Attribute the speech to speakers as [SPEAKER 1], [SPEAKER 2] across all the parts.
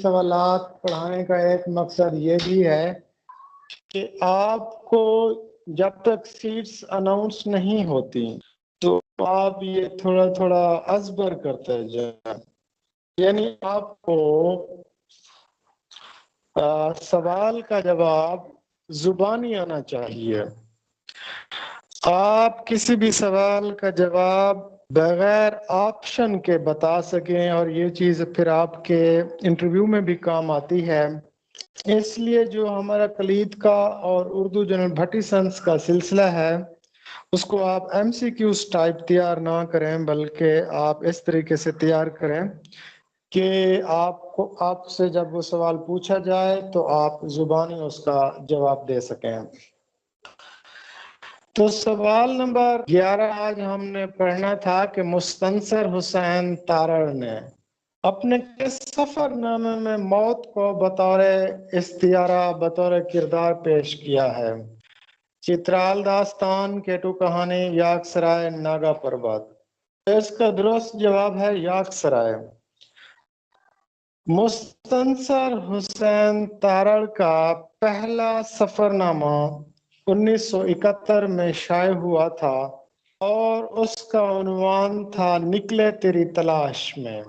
[SPEAKER 1] سوالات پڑھانے کا ایک مقصد یہ بھی ہے کہ آپ کو جب تک سیٹس اناؤنس نہیں ہوتی تو آپ یہ تھوڑا تھوڑا ازبر کرتے جائیں، یعنی آپ کو سوال کا جواب زبانی آنا چاہیے۔ آپ کسی بھی سوال کا جواب بغیر آپشن کے بتا سکیں، اور یہ چیز پھر آپ کے انٹرویو میں بھی کام آتی ہے۔ اس لیے جو ہمارا کلید کا اور اردو جنرل بھٹی سنس کا سلسلہ ہے اس کو آپ ایم سی کیوز ٹائپ تیار نہ کریں، بلکہ آپ اس طریقے سے تیار کریں کہ آپ سے جب وہ سوال پوچھا جائے تو آپ زبانی اس کا جواب دے سکیں۔ تو سوال نمبر 11 آج ہم نے پڑھنا تھا کہ مستنصر حسین تارڑ نے اپنے کس سفر نامے میں موت کو بطور استعارہ بطور کردار پیش کیا ہے؟ چترال داستان، کیٹو کہانی، یاک سرائے، ناگا پربت۔ اس کا درست جواب ہے یاک سرائے۔ مستنصر حسین تارڑ کا پہلا سفر نامہ 1971 میں شائع ہوا تھا اور اس کا عنوان تھا نکلے تیری تلاش میں۔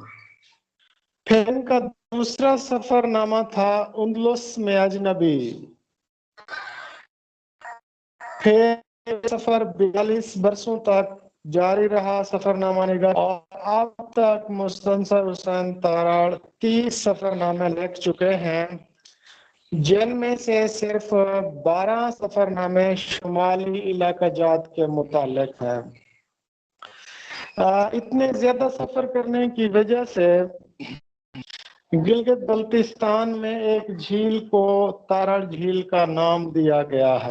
[SPEAKER 1] پھر ان کا دوسرا سفر نامہ تھا اندلس میں اجنبی۔ پھر سفر 42 برسوں تک جاری رہا سفر نامہ نگار، اور اب تک مستنصر حسین تارڑ 30 سفر نامے لکھ چکے ہیں، جن میں سے صرف 12 سفر نامے شمالی علاقہ جات کے متعلق ہیں۔ اتنے زیادہ سفر کرنے کی وجہ سے گلگت بلتستان میں ایک جھیل کو تارڑ جھیل کا نام دیا گیا ہے۔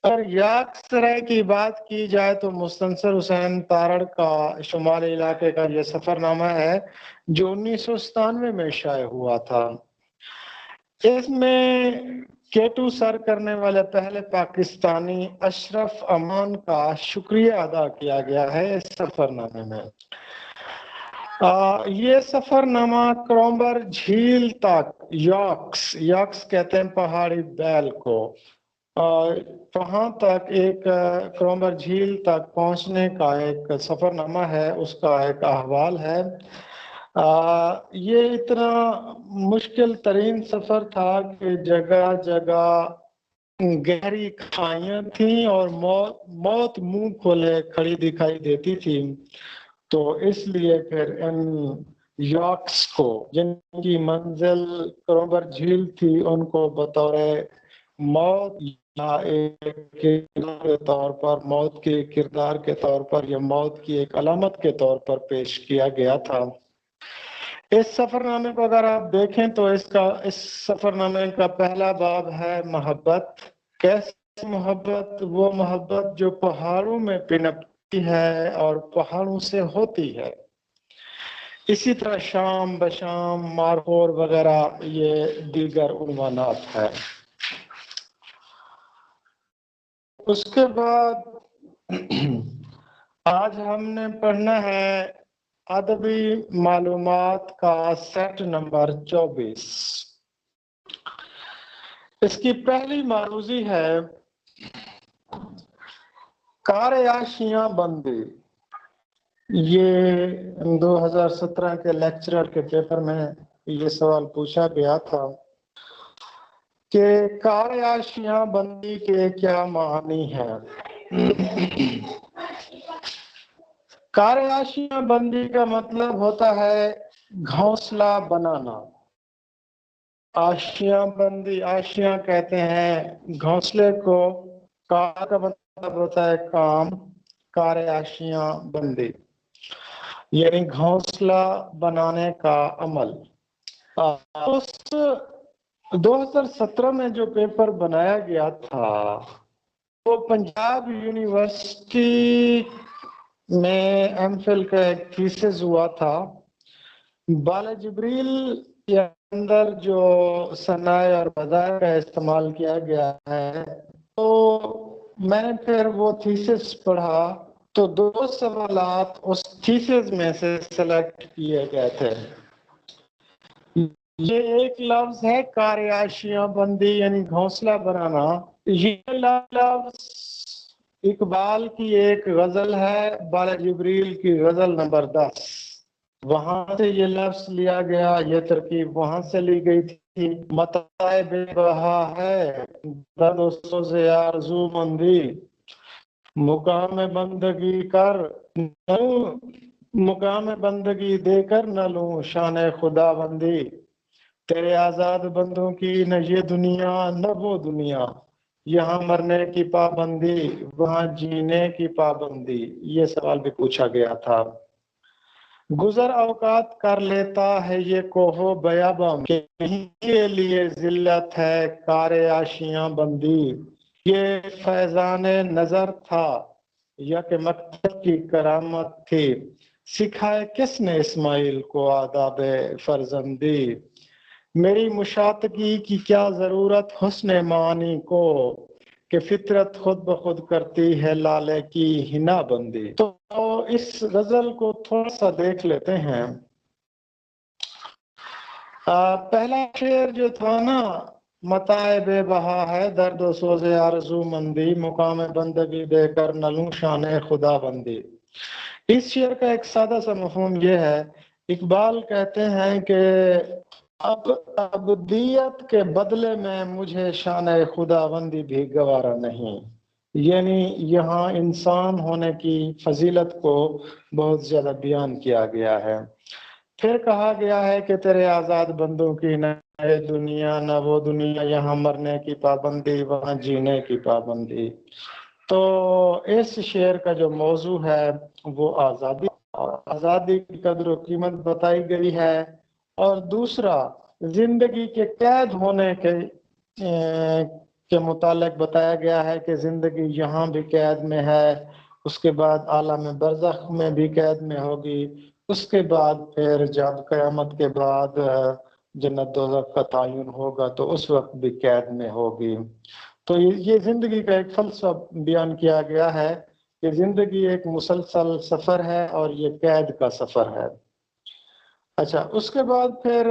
[SPEAKER 1] اگر یاک سرائے کی بات کی جائے تو مستنصر حسین تارڑ کا شمالی علاقے کا یہ سفر نامہ ہے جو 1997 میں شائع ہوا تھا۔ اس میں کیٹو سر کرنے والے پہلے پاکستانی اشرف امان کا شکریہ ادا کیا گیا ہے اس سفر نامے میں۔ یہ سفر نامہ کرومبر جھیل تک یاکس کہتے ہیں پہاڑی بیل کو، وہاں تک ایک کرومبر جھیل تک پہنچنے کا ایک سفر نامہ ہے، اس کا ایک احوال ہے۔ یہ اتنا مشکل ترین سفر تھا کہ جگہ جگہ گہری کھائیاں تھیں اور موت منہ کھولے کھڑی دکھائی دیتی تھی، تو اس لیے پھر ان یاکس کو جن کی منزل کرومبر جھیل تھی ان کو بطور موت یا ایک کردار کے طور پر، موت کے کردار کے طور پر یا موت کی ایک علامت کے طور پر پیش کیا گیا تھا۔ اس سفر نامے کو اگر آپ دیکھیں تو اس سفر نامے کا پہلا باب ہے محبت۔ کیسی محبت؟ وہ محبت جو پہاڑوں میں پنپتی ہے اور پہاڑوں سے ہوتی ہے۔ اسی طرح شام بشام، مارخور وغیرہ یہ دیگر عنوانات ہیں۔ اس کے بعد آج ہم نے پڑھنا ہے ادبی معلومات کا سیٹ نمبر 24۔ اس کی پہلی معروضی ہے کار آشیاں بندی۔ یہ 2017 کے لیکچرر کے پیپر میں یہ سوال پوچھا گیا تھا کہ کار آشیاں بندی کے کیا معنی ہیں؟ کار آشیاں بندی کا مطلب ہوتا ہے گھونسلہ بنانا۔ آشیاں بندی، آشیاں کہتے ہیں گھونسلے کو، کار کا مطلب ہوتا ہے کام، کار آشیاں بندی یعنی گھونسلہ بنانے کا عمل۔ اس 2017 میں جو پیپر بنایا گیا تھا وہ پنجاب یونیورسٹی میں ایم فل کا ایک تھیسس ہوا تھا۔ بال جبریل کے اندر جو صنائع اور بظائر کا استعمال کیا گیا ہے، تو میں نے پھر وہ تھیسس پڑھا تو 2 سوالات اس تھیسس میں سے سلیکٹ کیے گئے تھے۔ یہ ایک لفظ ہے کاریاشیاں بندی یعنی گھونسلہ بنانا. یہ لفظ اقبال کی ایک غزل ہے، بال جبریل کی غزل نمبر 10. وہاں سے یہ لفظ لیا گیا، یہ ترکیب وہاں سے لی گئی تھی. متاع بے بہا ہے درد و سوز آرزو مندی، مقام بندگی کر مقام بندگی دے کر نہ لوں شان خدا بندی. تیرے آزاد بندوں کی نہ یہ دنیا نہ وہ دنیا، یہاں مرنے کی پابندی وہاں جینے کی پابندی. یہ سوال بھی پوچھا گیا تھا. گزر اوقات کر لیتا ہے یہ کوہو بیاباں، کہیں کے لیے ذلت ہے کار آشیاں بندی. یہ فیضان نظر تھا یا کہ مکتب کی کرامت تھی، سکھائے کس نے اسماعیل کو آداب فرزندی. میری مشاطگی کی کیا ضرورت حسن معانی کو، کہ فطرت خود بخود کرتی ہے لالے کی ہنا بندی. تو اس غزل کو تھوڑا سا دیکھ لیتے ہیں. پہلا شعر جو تھا نا، متاع بے بہا ہے درد و سوز آرزو مندی، مقام بندگی دے کر نہ لوں شان خدا بندی. اس شعر کا ایک سادہ سا مفہوم یہ ہے، اقبال کہتے ہیں کہ اب ابدیت کے بدلے میں مجھے شان خدا بندی بھی گوارا نہیں. یعنی یہاں انسان ہونے کی فضیلت کو بہت زیادہ بیان کیا گیا ہے. پھر کہا گیا ہے کہ تیرے آزاد بندوں کی نہ دنیا نہ وہ دنیا، یہاں مرنے کی پابندی وہاں جینے کی پابندی. تو اس شعر کا جو موضوع ہے وہ آزادی، آزادی کی قدر و قیمت بتائی گئی ہے. اور دوسرا زندگی کے قید ہونے کے متعلق بتایا گیا ہے کہ زندگی یہاں بھی قید میں ہے، اس کے بعد عالم برزخ میں بھی قید میں ہوگی، اس کے بعد پھر جب قیامت کے بعد جنت دوزخ کا تعین ہوگا تو اس وقت بھی قید میں ہوگی. تو یہ زندگی کا ایک فلسفہ بیان کیا گیا ہے کہ زندگی ایک مسلسل سفر ہے اور یہ قید کا سفر ہے. اچھا، اس کے بعد پھر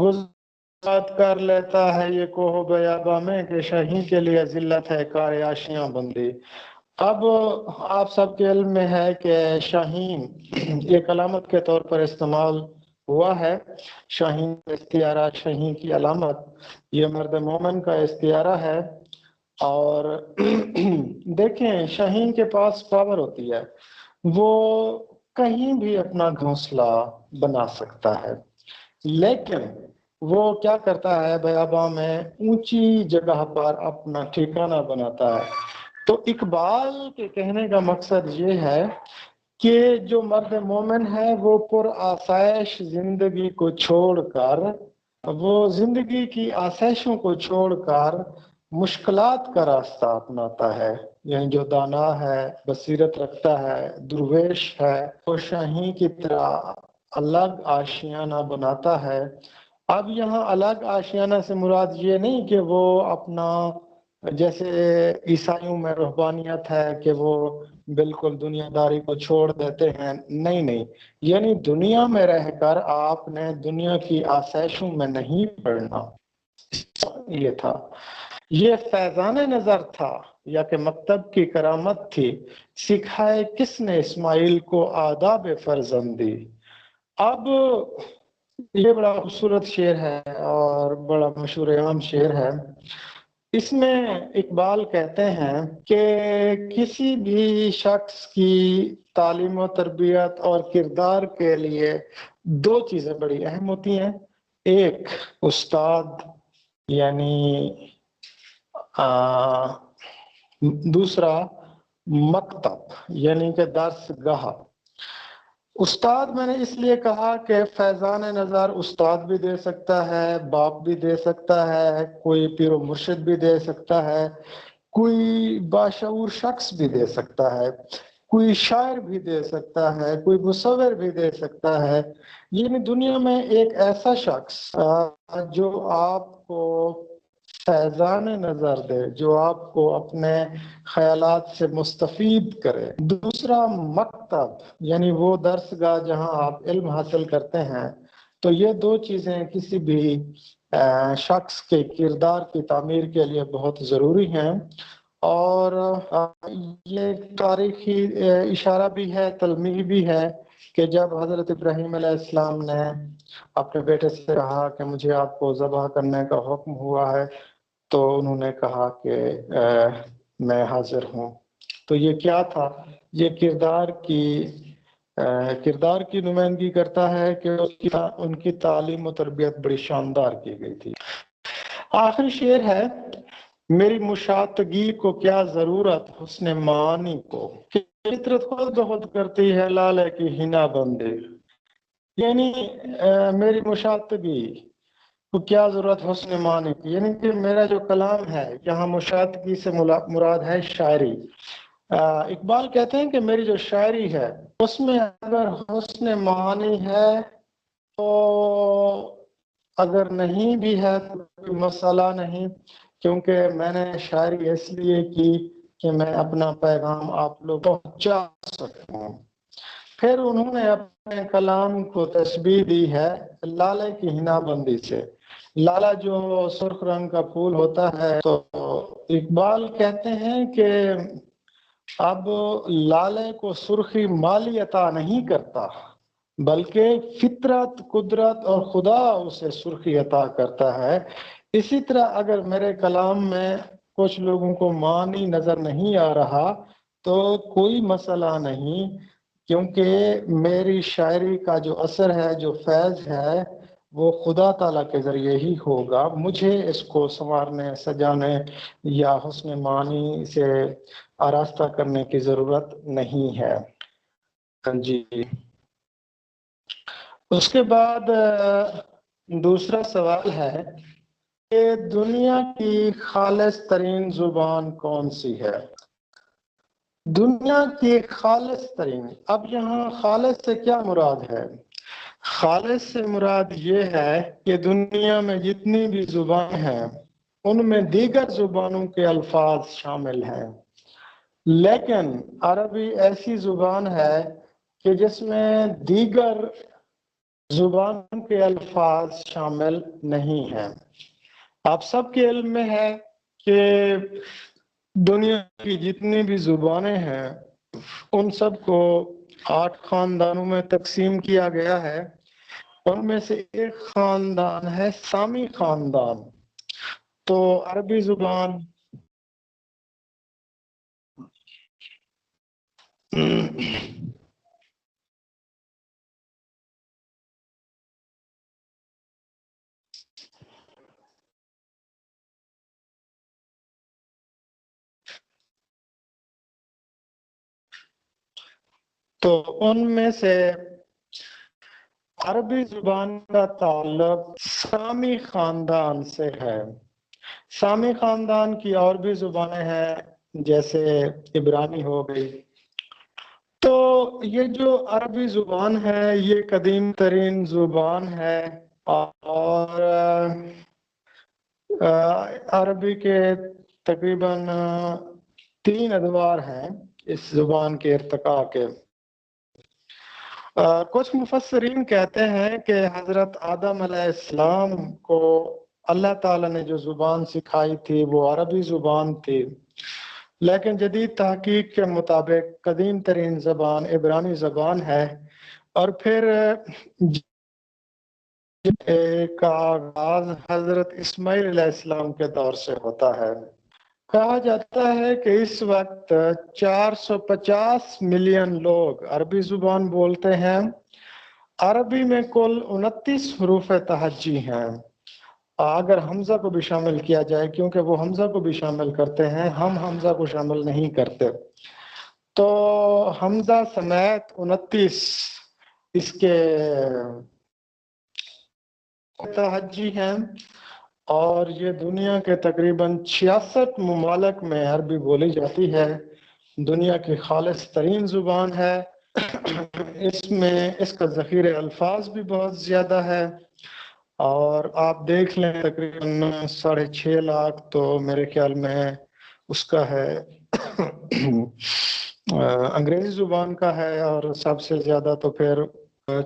[SPEAKER 1] گزارت کر لیتا ہے یہ کوہ بیاباں میں کہ شاہین کے لیے ذلت ہے کار آشیاں بندی. اب آپ سب کے علم میں ہے کہ شاہین ایک علامت کے طور پر استعمال ہوا ہے. شاہین استعارہ، شاہین کی علامت، یہ مرد مومن کا استعارہ ہے. اور دیکھیں شاہین کے پاس پاور ہوتی ہے، وہ کہیں بھی اپنا گھونسلہ بنا سکتا ہے، لیکن وہ کیا کرتا ہے بیاباں میں اونچی جگہ پر اپنا ٹھکانہ بناتا ہے. تو اقبال کے کہنے کا مقصد یہ ہے کہ جو مرد مومن ہے وہ پر آسائش زندگی کو چھوڑ کر، وہ زندگی کی آسائشوں کو چھوڑ کر مشکلات کا راستہ اپناتا ہے. یعنی جو دانا ہے، بصیرت رکھتا ہے، درویش ہے، وہ شاہین کی طرح الگ آشیانہ بناتا ہے. اب یہاں الگ آشیانہ سے مراد یہ نہیں کہ وہ اپنا، جیسے عیسائیوں میں رہبانیت ہے کہ وہ بالکل دنیا داری کو چھوڑ دیتے ہیں، نہیں، یعنی دنیا میں رہ کر آپ نے دنیا کی آسائشوں میں نہیں پڑنا. یہ تھا، یہ فیضان نظر تھا یا کہ مکتب کی کرامت تھی، سکھائے کس نے اسماعیل کو آداب فرزندی. اب یہ بڑا خوبصورت شعر ہے اور بڑا مشہور عام شعر ہے. اس میں اقبال کہتے ہیں کہ کسی بھی شخص کی تعلیم و تربیت اور کردار کے لیے دو چیزیں بڑی اہم ہوتی ہیں. ایک استاد یعنی دوسرا مکتب یعنی کہ درس گاہ. استاد میں نے اس لیے کہا کہ فیضان نظر استاد بھی دے سکتا ہے، باپ بھی دے سکتا ہے، کوئی پیر و مرشد بھی دے سکتا ہے، کوئی باشعور شخص بھی دے سکتا ہے، کوئی شاعر بھی دے سکتا ہے، کوئی مصور بھی دے سکتا ہے. یعنی دنیا میں ایک ایسا شخص جو آپ کو فیضان نظر دے، جو آپ کو اپنے خیالات سے مستفید کرے. دوسرا مکتب یعنی وہ درس گاہ جہاں آپ علم حاصل کرتے ہیں. تو یہ دو چیزیں کسی بھی شخص کے کردار کی تعمیر کے لیے بہت ضروری ہیں، اور یہ تاریخی اشارہ بھی ہے، تلمیح بھی ہے کہ جب حضرت ابراہیم علیہ السلام نے اپنے بیٹے سے کہا کہ مجھے آپ کو ذبح کرنے کا حکم ہوا ہے، تو انہوں نے کہا کہ میں حاضر ہوں۔ تو یہ کیا تھا؟ یہ کردار کی نمائندگی کرتا ہے کہ ان کی تعلیم و تربیت بڑی شاندار کی گئی تھی۔ آخری شعر ہے، میری مشاطگی کو کیا ضرورت حسن معانی کو، کہ فطرت خود بخود کرتی ہے لالے کی ہنا بندی۔ یعنی میری مشاطگی کو کیا ضرورت حسن معانی کی، یعنی کہ میرا جو کلام ہے، یہاں مشاطگی سے مراد ہے شاعری۔ اقبال کہتے ہیں کہ میری جو شاعری ہے اس میں اگر حسن معانی ہے تو اگر نہیں بھی ہے تو کوئی مسئلہ نہیں، کیونکہ میں نے شاعری اس لیے کی کہ میں اپنا پیغام آپ لوگوں کو پہنچا سکوں۔ پھر انہوں نے اپنے کلام کو تشبیہ دی ہے لالے کی ہنا بندی سے۔ لالا جو سرخ رنگ کا پھول ہوتا ہے، تو اقبال کہتے ہیں کہ اب لالے کو سرخی مالی عطا نہیں کرتا، بلکہ فطرت، قدرت اور خدا اسے سرخی عطا کرتا ہے۔ اسی طرح اگر میرے کلام میں کچھ لوگوں کو معنی نظر نہیں آ رہا تو کوئی مسئلہ نہیں، کیونکہ میری شاعری کا جو اثر ہے، جو فیض ہے، وہ خدا تعالیٰ کے ذریعے ہی ہوگا۔ مجھے اس کو سنوارنے، سجانے یا حسن معنی سے آراستہ کرنے کی ضرورت نہیں ہے۔ جی، اس کے بعد دوسرا سوال ہے کہ دنیا کی خالص ترین زبان کون سی ہے؟ دنیا کی خالص ترین، اب یہاں خالص سے کیا مراد ہے؟ خالص سے مراد یہ ہے کہ دنیا میں جتنی بھی زبان ہیں ان میں دیگر زبانوں کے الفاظ شامل ہیں، لیکن عربی ایسی زبان ہے کہ جس میں دیگر زبانوں کے الفاظ شامل نہیں ہیں۔ آپ سب کے علم میں ہے کہ دنیا کی جتنی بھی زبانیں ہیں ان سب کو 8 خاندانوں میں تقسیم کیا گیا ہے۔ ان میں سے ایک خاندان ہے سامی خاندان۔ تو عربی زبان تو ان میں سے عربی زبان کا تعلق سامی خاندان سے ہے۔ سامی خاندان کی اور بھی زبانیں ہیں، جیسے عبرانی ہو گئی۔ تو یہ جو عربی زبان ہے یہ قدیم ترین زبان ہے، اور عربی کے تقریباً 3 ادوار ہیں اس زبان کے ارتقاء کے۔ کچھ مفسرین کہتے ہیں کہ حضرت آدم علیہ السلام کو اللہ تعالیٰ نے جو زبان سکھائی تھی وہ عربی زبان تھی، لیکن جدید تحقیق کے مطابق قدیم ترین زبان عبرانی زبان ہے، اور پھر کا آغاز حضرت اسماعیل علیہ السلام کے دور سے ہوتا ہے۔ کہا جاتا ہے کہ اس وقت 450 ملین لوگ عربی زبان بولتے ہیں۔ عربی میں کل 29 حروف تہجی ہیں، اگر حمزہ کو بھی شامل کیا جائے، کیونکہ وہ حمزہ کو بھی شامل کرتے ہیں، ہم حمزہ کو شامل نہیں کرتے، تو حمزہ سمیت 29 اس کے تہجی ہیں، اور یہ دنیا کے تقریباً 66 ممالک میں عربی بولی جاتی ہے۔ دنیا کی خالص ترین زبان ہے، اس میں اس کا ذخیرہ الفاظ بھی بہت زیادہ ہے، اور آپ دیکھ لیں تقریباً 6.5 لاکھ تو میرے خیال میں اس کا ہے انگریزی زبان کا ہے، اور سب سے زیادہ تو پھر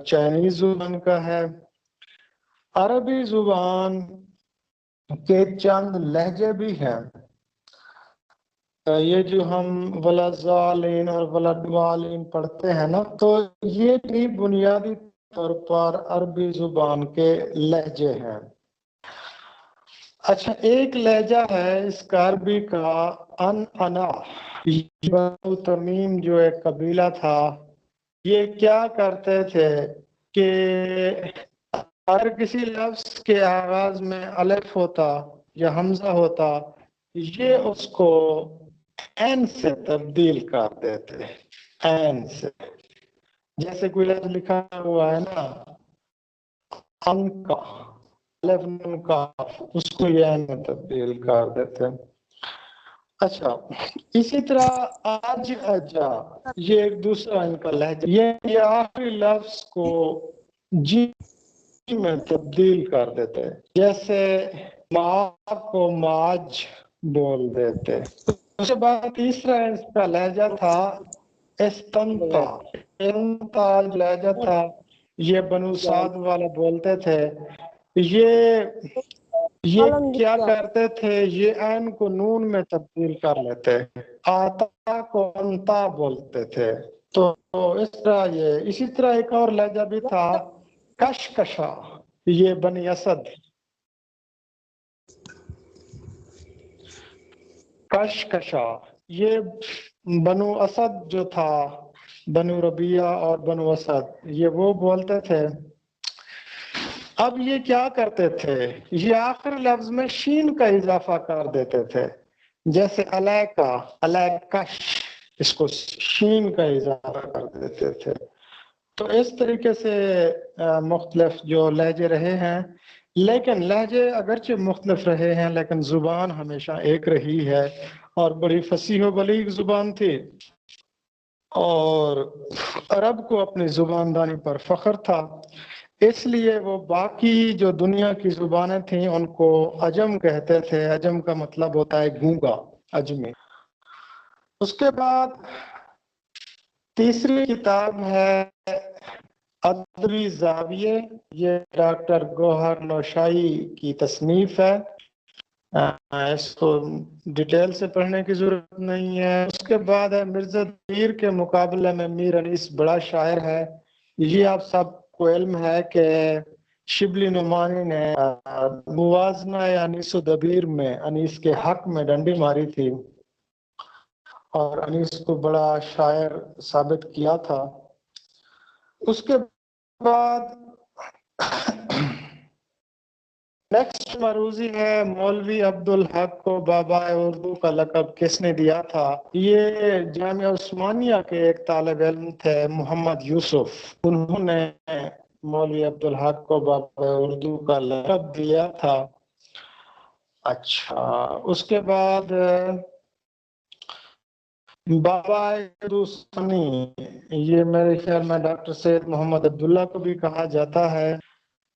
[SPEAKER 1] چائنیز زبان کا ہے۔ عربی زبان کے چند لہجے بھی ہیں. یہ جو ہم ولازالین اور ولادوالین پڑھتے ہیں نا، تو یہ بھی بنیادی طور پر عربی زبان کے لہجے ہیں. اچھا، ایک لہجہ ہے اس کا عربی کا انا. بنو تمیم جو ایک قبیلہ تھا، یہ کیا کرتے تھے کہ اگر کسی لفظ کے آغاز میں الف ہوتا یا حمزہ ہوتا، یہ اس کو این سے تبدیل کر دیتے. این سے، جیسے کوئی لفظ لکھا ہوا ہے نا، ان کا الف نون کا، اس کو یہ این میں تبدیل کر دیتے. اچھا، اسی طرح آج اجا، یہ ایک دوسرا ان کا لہجہ، یہ آخری لفظ کو جی میں تبدیل کر دیتے، جیسے ماں کو ماج بول دیتے. اس کے بعد تیسرا اس کا لہجہ تھا استنتا. استنتا لہجہ تھا، یہ بنو سعد والے بولتے تھے. یہ کیا کرتے تھے، یہ عین کو نون میں تبدیل کر لیتے، آتا کو انتا بولتے تھے. تو اس طرح اسی طرح ایک اور لہجہ بھی تھا کشکشا، یہ بنی اسد. کشکشا یہ بنو اسد جو تھا، بنو ربیعہ اور بنو اسد، یہ وہ بولتے تھے. اب یہ کیا کرتے تھے، یہ آخر لفظ میں شین کا اضافہ کر دیتے تھے، جیسے علیکا، علیکش، اس کو شین کا اضافہ کر دیتے تھے. تو اس طریقے سے مختلف جو لہجے رہے ہیں، لیکن لہجے اگرچہ مختلف رہے ہیں لیکن زبان ہمیشہ ایک رہی ہے، اور بڑی فصیح و بلیغ زبان تھی، اور عرب کو اپنی زبان دانی پر فخر تھا. اس لیے وہ باقی جو دنیا کی زبانیں تھیں ان کو عجم کہتے تھے. عجم کا مطلب ہوتا ہے گونگا، عجمی. اس کے بعد تیسری کتاب ہے ادبی زاویے، یہ ڈاکٹر گوہر نوشائی کی تصنیف ہے. اس کو ڈیٹیل سے پڑھنے کی ضرورت نہیں ہے. اس کے بعد ہے مرزا پیر کے مقابلے میں میر انیس بڑا شاعر ہے. یہ آپ سب کو علم ہے کہ شبلی نعمانی نے موازنہ انیس و دبیر میں انیس کے حق میں ڈنڈی ماری تھی، اور انیس کو بڑا شاعر ثابت کیا تھا. اس کے بعد نیکسٹ مروزی ہے مولوی عبدالحق کو بابا اردو کا لقب کس نے دیا تھا. یہ جامعہ عثمانیہ کے ایک طالب علم تھے محمد یوسف، انہوں نے مولوی عبدالحق کو بابا اردو کا لقب دیا تھا. اچھا، اس کے بعد بابا ثانی، یہ میرے خیال میں ڈاکٹر سید محمد عبداللہ کو بھی کہا جاتا ہے.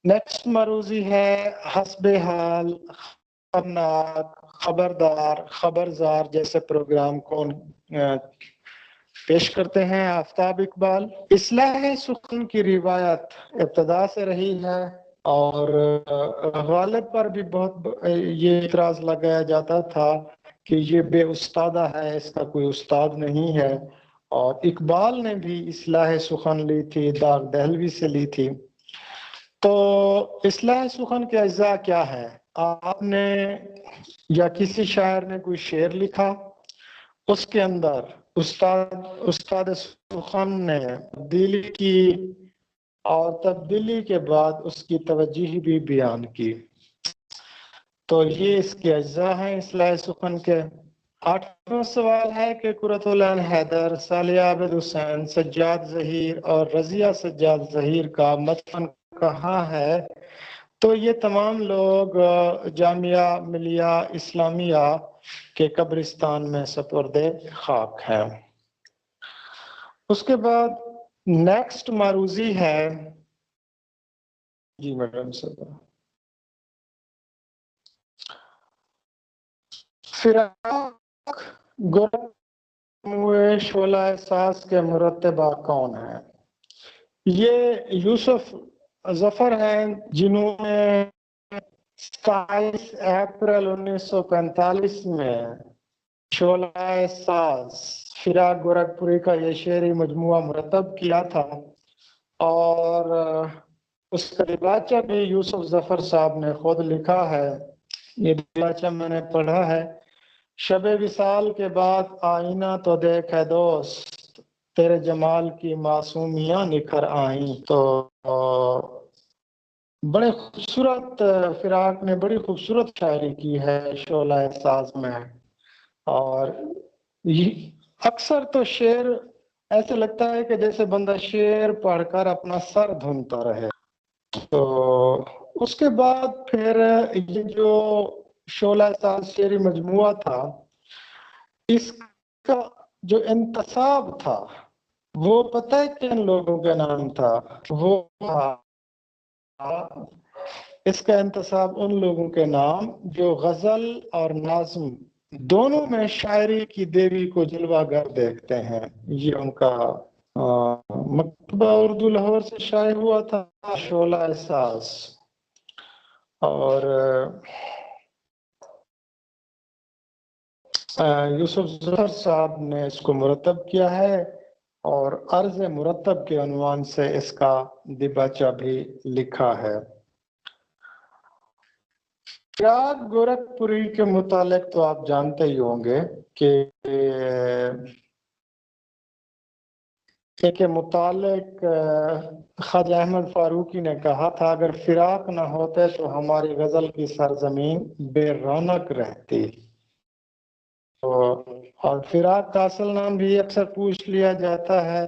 [SPEAKER 1] نیکسٹ مروزی ہے حسب حال، خبرناک، خبردار، خبرزار جیسے پروگرام کون پیش کرتے ہیں آفتاب اقبال. اصلاح سخن کی روایت ابتدا سے رہی ہے، اور غالب پر بھی بہت یہ اعتراض لگایا جاتا تھا کہ یہ بے استادہ ہے، اس کا کوئی استاد نہیں ہے. اور اقبال نے بھی اصلاح سخن لی تھی، داغ دہلوی سے لی تھی. تو اصلاح سخن کے اجزاء کیا ہے؟ آپ نے یا کسی شاعر نے کوئی شعر لکھا، اس کے اندر استاد سخن نے تبدیلی کی، اور تبدیلی کے بعد اس کی توجہ بھی بیان کی. تو یہ اس کے اجزاء ہیں اصلاح سخن کے. 8واں سوال ہے کہ قرۃ العین حیدر، صالح عابد حسین، سجاد ظہیر اور رضیہ سجاد ظہیر کا مدفن کہاں ہے؟ تو یہ تمام لوگ جامعہ ملیہ اسلامیہ کے قبرستان میں سپرد خاک ہیں. اس کے بعد نیکسٹ معروضی ہے، جی میڈم صاحب، فراق گم شعلہ احساس کے مرتبہ کون ہے؟ یہ یوسف ظفر ہیں جنہوں نے 27 اپریل 1945 میں شعلہ ساز فراق گورکھپوری کا یہ شعری مجموعہ مرتب کیا تھا، اور اس کا دیباچہ بھی یوسف ظفر صاحب نے خود لکھا ہے۔ یہ دیباچہ میں نے پڑھا ہے۔ شب وصال کے بعد آئینہ تو دیکھ ہے دوست، تیرے جمال کی معصومیاں نکھر آئیں۔ تو بڑے خوبصورت فراق نے بڑی خوبصورت شاعری کی ہے شعلہ ساز میں، اور اکثر تو شعر ایسے لگتا ہے کہ جیسے بندہ شعر پڑھ کر اپنا سر دھنتا رہے۔ تو اس کے بعد پھر یہ جو شعلہ ساز شعری مجموعہ تھا، اس کا جو انتصاب تھا وہ پتہ ہے کن لوگوں کے نام تھا؟ وہ اس کا انتصاب ان لوگوں کے نام جو غزل اور نظم دونوں میں شاعری کی دیوی کو جلوہ گر دیکھتے ہیں۔ یہ ان کا مکتبہ اردو لاہور سے شائع ہوا تھا شعلہ ساز، اور یوسف ظفر صاحب نے اس کو مرتب کیا ہے، اور عرض مرتب کے عنوان سے اس کا دیباچہ بھی لکھا ہے۔ فراق گورکھپوری کے متعلق تو آپ جانتے ہی ہوں گے کہ کے متعلق خواجہ احمد فاروقی نے کہا تھا، اگر فراق نہ ہوتے تو ہماری غزل کی سرزمین بے رونق رہتی۔ اور فراق کا اصل نام بھی اکثر پوچھ لیا جاتا ہے،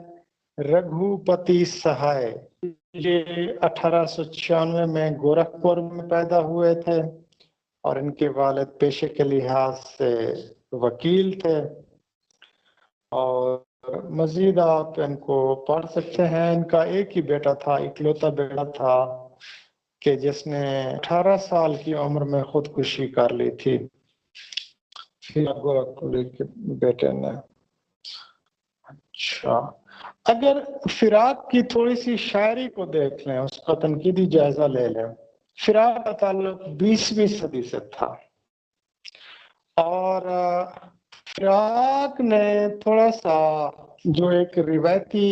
[SPEAKER 1] رگھوپتی سہائے۔ یہ 1896 میں گورکھپور میں پیدا ہوئے تھے، اور ان کے والد پیشے کے لحاظ سے وکیل تھے، اور مزید آپ ان کو پڑھ سکتے ہیں۔ ان کا ایک ہی بیٹا تھا، اکلوتا بیٹا تھا، کہ جس نے 18 سال کی عمر میں خودکشی کر لی تھی، گورکھپوری کے بیٹے نے۔ اچھا، اگر فراق کی تھوڑی سی شاعری کو دیکھ لیں، اس کا تنقیدی جائزہ لے لیں، فراق کا تعلق 20ویں صدی سے تھا، اور فراق نے تھوڑا سا جو ایک روایتی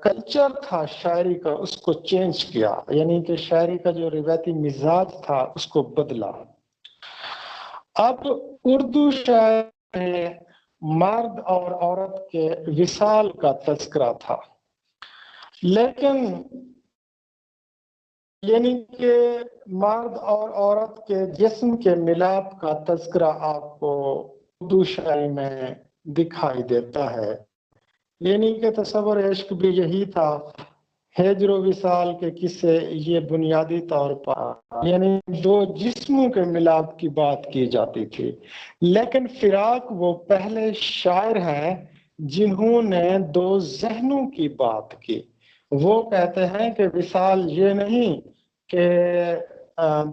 [SPEAKER 1] کلچر تھا شاعری کا اس کو چینج کیا، یعنی کہ شاعری کا جو روایتی مزاج تھا اس کو بدلا۔ اب اردو شاعری میں مرد اور عورت کے وصال کا تذکرہ تھا، لیکن یعنی کہ مرد اور عورت کے جسم کے ملاپ کا تذکرہ آپ کو اردو شاعری میں دکھائی دیتا ہے۔ یعنی کہ تصور عشق بھی یہی تھا، ہجر و وصال کے قصے یہ بنیادی طور پر یعنی دو جسموں کے ملاپ کی بات کی جاتی تھی، لیکن فراق وہ پہلے شاعر ہیں جنہوں نے دو ذہنوں کی بات کی۔ وہ کہتے ہیں کہ وصال یہ نہیں کہ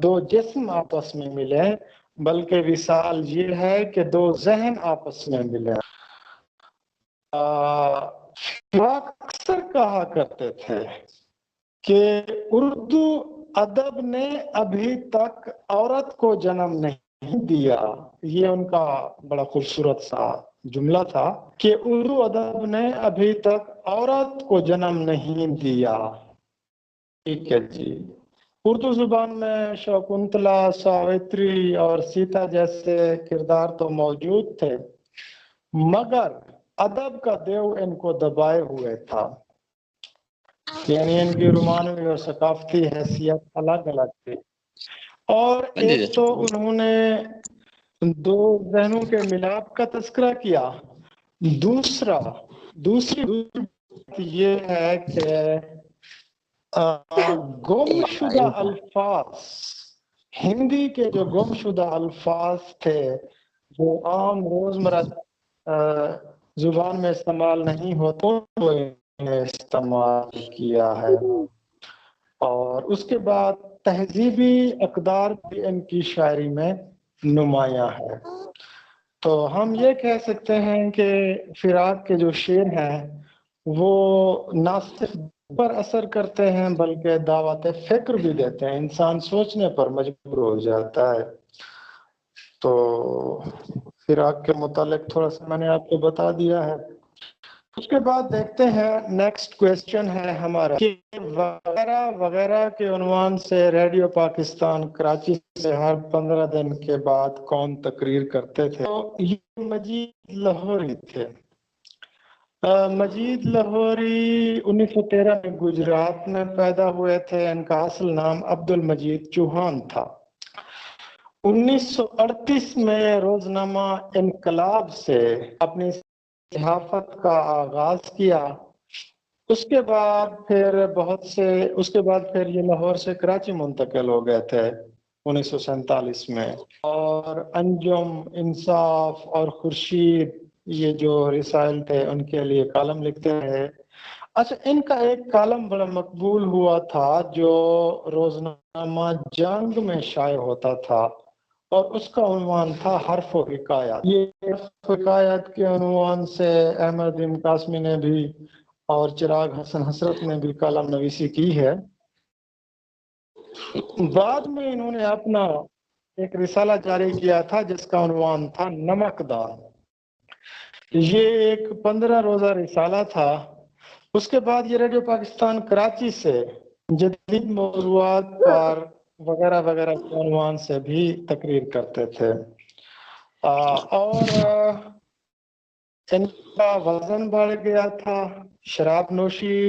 [SPEAKER 1] دو جسم آپس میں ملیں، بلکہ وصال یہ ہے کہ دو ذہن آپس میں ملیں۔ فراق اکثر کہا کرتے تھے کہ اردو ادب نے ابھی تک عورت کو جنم نہیں دیا۔ یہ ان کا بڑا خوبصورت سا جملہ تھا کہ اردو ادب نے ابھی تک عورت کو جنم نہیں دیا۔ ٹھیک ہے جی، اردو زبان میں شکنتلا، ساوتری اور سیتا جیسے کردار تو موجود تھے، مگر ادب کا دیو ان کو دبائے ہوئے تھا، یعنی ان کی رومانوی اور ثقافتی حیثیت الگ الگ تھی۔ اور ایک تو انہوں نے دو ذہنوں کے ملاپ کا تذکرہ کیا، دوسری بات یہ ہے کہ گم شدہ الفاظ، ہندی کے جو گم شدہ الفاظ تھے جو عام روزمرہ زبان میں استعمال نہیں ہوتے وہ انہیں استعمال کیا ہے، اور اس کے بعد تہذیبی اقدار بھی ان کی شاعری میں نمایاں ہے۔ تو ہم یہ کہہ سکتے ہیں کہ فراق کے جو شعر ہیں وہ نہ صرف پر اثر کرتے ہیں بلکہ دعوت فکر بھی دیتے ہیں، انسان سوچنے پر مجبور ہو جاتا ہے۔ تو فراق کے متعلق تھوڑا سا میں نے آپ کو بتا دیا ہے۔ اس کے بعد دیکھتے ہیں نیکسٹ کویسچن ہے ہمارا کہ وغیرہ وغیرہ کے عنوان سے ریڈیو پاکستان کراچی سے ہر 15 دن کے بعد کون تقریر کرتے تھے؟ تو یہ مجید لاہوری تھے۔ مجید لاہوری 1913 میں گجرات میں پیدا ہوئے تھے۔ ان کا اصل نام عبد المجید چوہان تھا۔ 1938 میں روزنامہ انقلاب سے اپنی صحافت کا آغاز کیا۔ اس کے بعد پھر یہ لاہور سے کراچی منتقل ہو گئے تھے 1947 میں، اور انجم، انصاف اور خورشید یہ جو رسائل تھے ان کے لیے کالم لکھتے ہیں۔ اچھا، ان کا ایک کالم بڑا مقبول ہوا تھا جو روزنامہ جنگ میں شائع ہوتا تھا، اور اس کا عنوان تھا حرف و حکایات۔ یہ حرف و حکایات کے عنوان سے احمد ام قاسمی نے بھی اور چراغ حسن حسرت نے بھی کالم نویسی کی ہے۔ بعد میں انہوں نے اپنا ایک رسالہ جاری کیا تھا جس کا عنوان تھا نمکدان۔ یہ ایک 15 روزہ رسالہ تھا۔ اس کے بعد یہ ریڈیو پاکستان کراچی سے جدید موضوعات پر وغیرہ وغیرہ کے عنوان سے بھی تقریر کرتے تھے، اور ان کا وزن بڑھ گیا تھا، شراب نوشی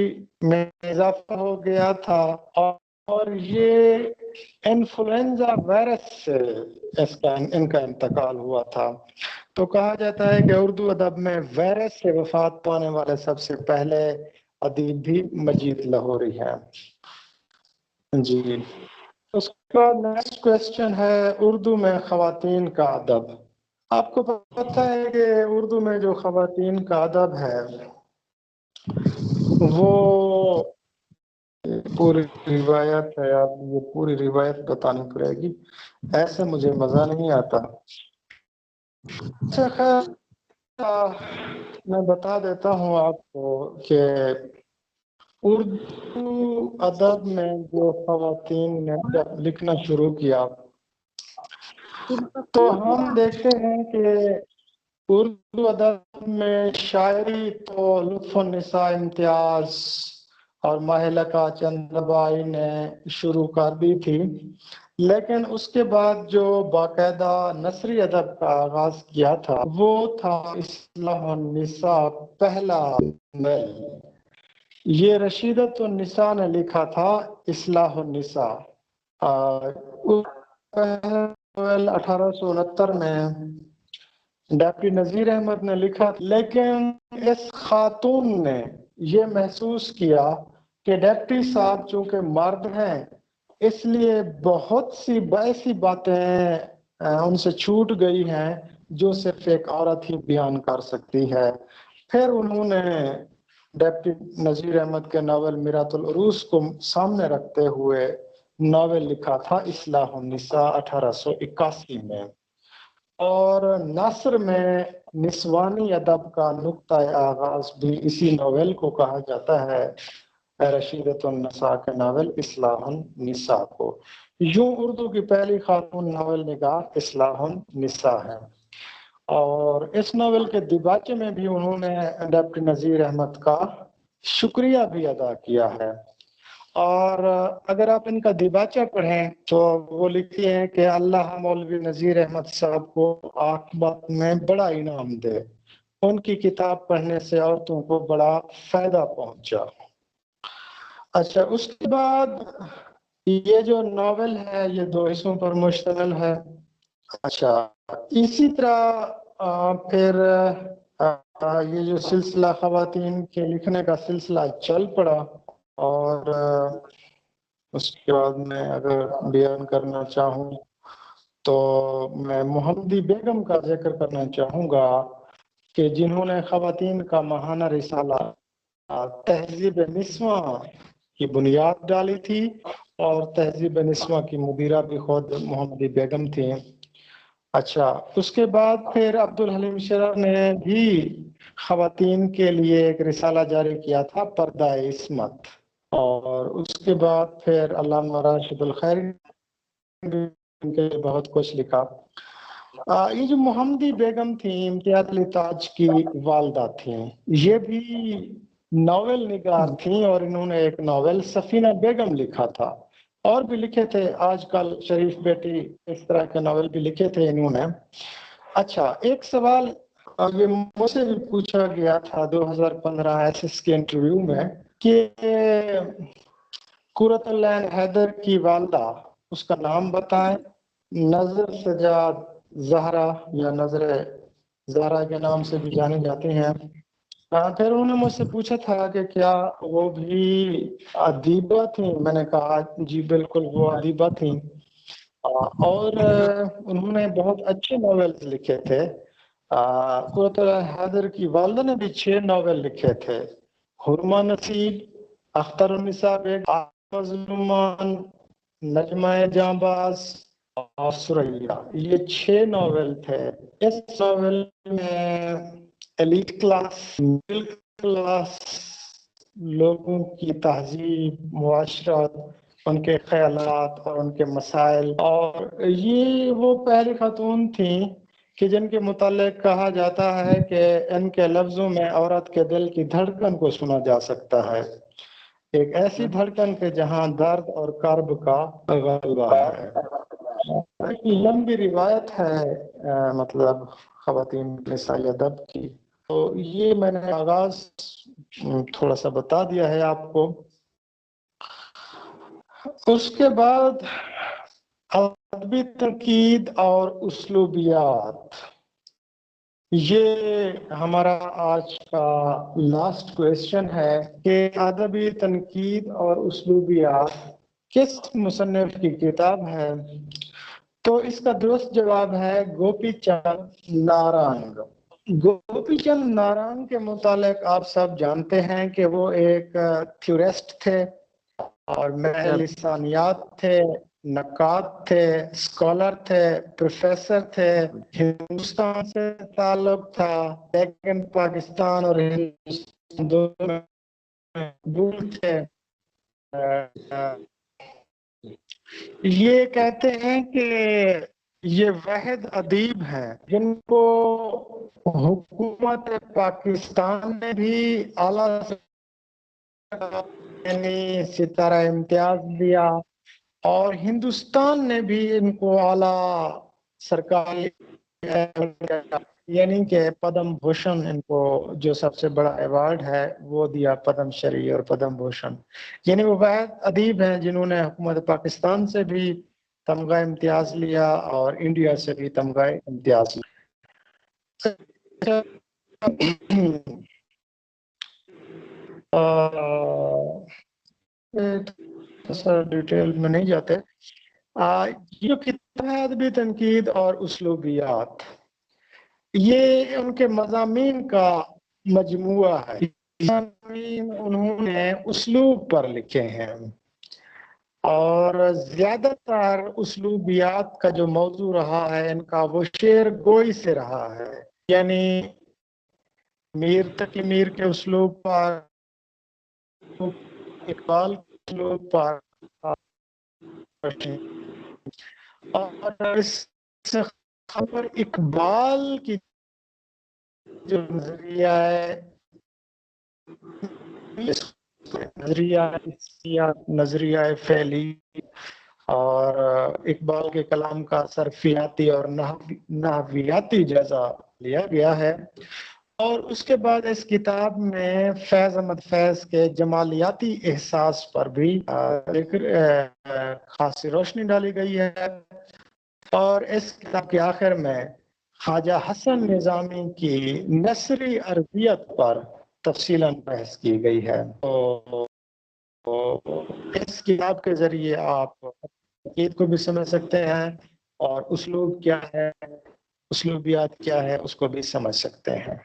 [SPEAKER 1] میں اضافہ ہو گیا تھا، اور یہ انفلوئنزا وائرس سے ان کا انتقال ہوا تھا۔ تو کہا جاتا ہے کہ اردو ادب میں وائرس سے وفات پانے والے سب سے پہلے ادیب بھی مجید لاہوری ہیں۔ جی، اس کا نیکسٹ کویسچن ہے اردو میں خواتین کا ادب۔ آپ کو پتہ ہے کہ اردو میں جو خواتین کا ادب ہے وہ پوری روایت ہے، آپ یہ پوری روایت بتانی پڑے گی، ایسے مجھے مزہ نہیں آتا۔ اچھا خیر، میں بتا دیتا ہوں آپ کو کہ اردو ادب میں جو خواتین نے جب لکھنا شروع کیا تو ہم دیکھتے ہیں کہ اردو ادب میں شاعری تو لطف النساء امتیاز اور ماہلکہ چندربائی نے شروع کر دی تھی، لیکن اس کے بعد جو باقاعدہ نثری ادب کا آغاز کیا تھا وہ تھا اصلاح النساء پہلا ناول۔ یہ رشیدۃ النساء نے لکھا تھا اصلاح النساء۔ 1869 میں ڈاکٹر نذیر احمد نے لکھا، لیکن اس خاتون نے یہ محسوس کیا کہ ڈپٹی صاحب چونکہ مرد ہیں اس لیے بہت سی ایسی باتیں ان سے چھوٹ گئی ہیں جو صرف ایک عورت ہی بیان کر سکتی ہے۔ پھر انہوں نے ڈپٹی نذیر احمد کے ناول میرات العروس کو سامنے رکھتے ہوئے ناول لکھا تھا اصلاح النساء 1881 میں، اور نثر میں نسوانی ادب کا نقطۂ آغاز بھی اسی ناول کو کہا جاتا ہے، رشیدۃ النساء کے ناول اصلاح النساء کو۔ یوں اردو کی پہلی خاتون ناول نگار اصلاح النساء ہے، اور اس ناول کے دیباچے میں بھی انہوں نے ڈاکٹر نذیر احمد کا شکریہ بھی ادا کیا ہے۔ اور اگر آپ ان کا دیباچہ پڑھیں تو وہ لکھتی ہیں کہ اللہ مولوی نذیر احمد صاحب کو عاقبت میں بڑا انعام دے، ان کی کتاب پڑھنے سے عورتوں کو بڑا فائدہ پہنچا۔ اچھا، اس کے بعد یہ جو ناول ہے یہ 2 حصوں پر مشتمل ہے۔ اچھا، اسی طرح پھر یہ جو سلسلہ خواتین کے لکھنے کا سلسلہ چل پڑا، اور اس کے بعد میں اگر بیان کرنا چاہوں تو میں محمدی بیگم کا ذکر کرنا چاہوں گا کہ جنہوں نے خواتین کا ماہانہ رسالہ تہذیب نسواں کی بنیاد ڈالی تھی، اور تہذیب نسواں کی مدیرہ بھی خود محمدی بیگم تھیں۔ اچھا، اس کے بعد پھر عبدالحلیم شرر نے بھی خواتین کے لیے ایک رسالہ جاری کیا تھا، پردہ عصمت۔ اور اس کے بعد پھر علامہ راشد الخیر ان کے بہت کچھ لکھا. یہ جو محمدی بیگم تھیں امتیاز علی تاج کی والدہ تھیں، یہ بھی ناول نگار تھیں اور انہوں نے ایک ناول سفینہ بیگم لکھا تھا، اور بھی لکھے تھے. آج کل شریف بیٹی اس طرح کے ناول بھی لکھے تھے انہوں نے. اچھا، ایک سوال یہ مجھ سے بھی پوچھا گیا تھا 2015 ایس کے انٹرویو میں کہ قرۃ العین حیدر کی والدہ، اس کا نام بتائیں. نظر سجاد زہرا یا نظر زہرا کے نام سے بھی جانے جاتے ہیں. پھر انہوں نے مجھ سے پوچھا تھا کہ کیا وہ بھی ادیبہ تھیں. میں نے کہا جی بالکل وہ ادیبہ تھیں، اور انہوں نے بہت اچھے ناولز لکھے تھے. قرۃ العین حیدر کی والدہ نے بھی 6 ناول لکھے تھے: حرمہ نصیب، اختر النساء بیگم، مظلومان، نجمہ جانباز اور سریا. یہ 6 ناول تھے. اس ناول میں ایلیٹ کلاس، مڈل کلاس لوگوں کی تہذیب، معاشرت، ان کے خیالات اور ان کے مسائل. اور یہ وہ پہلی خاتون تھیں کہ جن کے متعلق کہا جاتا ہے کہ ان کے لفظوں میں عورت کے دل کی دھڑکن کو سنا جا سکتا ہے، ایک ایسی دھڑکن کے جہاں درد اور کرب کا غلبہ ہے. ایک لمبی روایت ہے مطلب خواتین نسائی ادب کی. تو یہ میں نے آغاز تھوڑا سا بتا دیا ہے آپ کو. اس کے بعد ادبی تنقید اور اسلوبیات، یہ ہمارا آج کا لاسٹ کویسچن ہے کہ ادبی تنقید اور اسلوبیات کس مصنف کی کتاب ہے؟ تو اس کا درست جواب ہے گوپی چند نارنگ. گوپی چند نارنگ کے متعلق آپ سب جانتے ہیں کہ وہ ایک تھیورسٹ تھے اور محل لسانیات تھے، نقاد تھے، اسکالر تھے، پروفیسر تھے. ہندوستان سے تعلق تھا، لیکن پاکستان اور ہندوستان دونوں میں مقبول تھے. یہ کہتے ہیں کہ یہ واحد ادیب ہیں جن کو حکومت پاکستان نے بھی اعلیٰ یعنی ستارہ امتیاز دیا، اور ہندوستان نے بھی ان کو اعلیٰ سرکاری یعنی کہ پدم بھوشن، ان کو جو سب سے بڑا ایوارڈ ہے وہ دیا، پدم شری اور پدم بھوشن. یعنی وہ واحد ادیب ہیں جنہوں نے حکومت پاکستان سے بھی تمغہ امتیاز لیا اور انڈیا سے بھی تمغہ امتیاز لیا. سر ڈیٹیل میں نہیں جاتے. یہ کتاب ہے ادبی تنقید اور اسلوبیات، یہ ان کے مضامین کا مجموعہ ہے. مضامین انہوں نے اسلوب پر لکھے ہیں، اور زیادہ تر اسلوبیات کا جو موضوع رہا ہے ان کا وہ شعر گوئی سے رہا ہے. یعنی میر تقی میر کے اسلوب پر، اقبال کے اسلوب پر، اور اس سے خبر اقبال کی جو نظریہ ہے، نظریہ فعلی، اور اقبال کے کلام کا صرفیاتی اور نحویاتی جائزہ لیا گیا ہے. اور اس کے بعد اس کتاب میں فیض احمد فیض کے جمالیاتی احساس پر بھی خاصی روشنی ڈالی گئی ہے. اور اس کتاب کے آخر میں خواجہ حسن نظامی کی نثری عربیت پر تفصیلاً بحث کی گئی ہے. تو اس کتاب کے ذریعے آپ عقید کو بھی سمجھ سکتے ہیں اور اسلوب کیا ہے، اسلوبیات کیا ہے اس کو بھی سمجھ سکتے ہیں.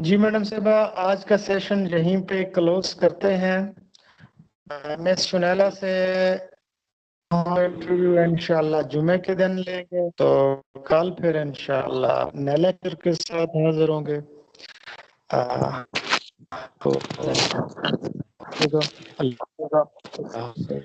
[SPEAKER 1] جی میڈم صاحبہ، آج کا سیشن یہیں پہ کلوز کرتے ہیں. مس شنیلا سے انٹرویو انشاءاللہ جمعے کے دن لیں گے، تو کل پھر انشاءاللہ نئے لیکچر کے ساتھ حاضر ہوں گے. تو اللہ حافظ.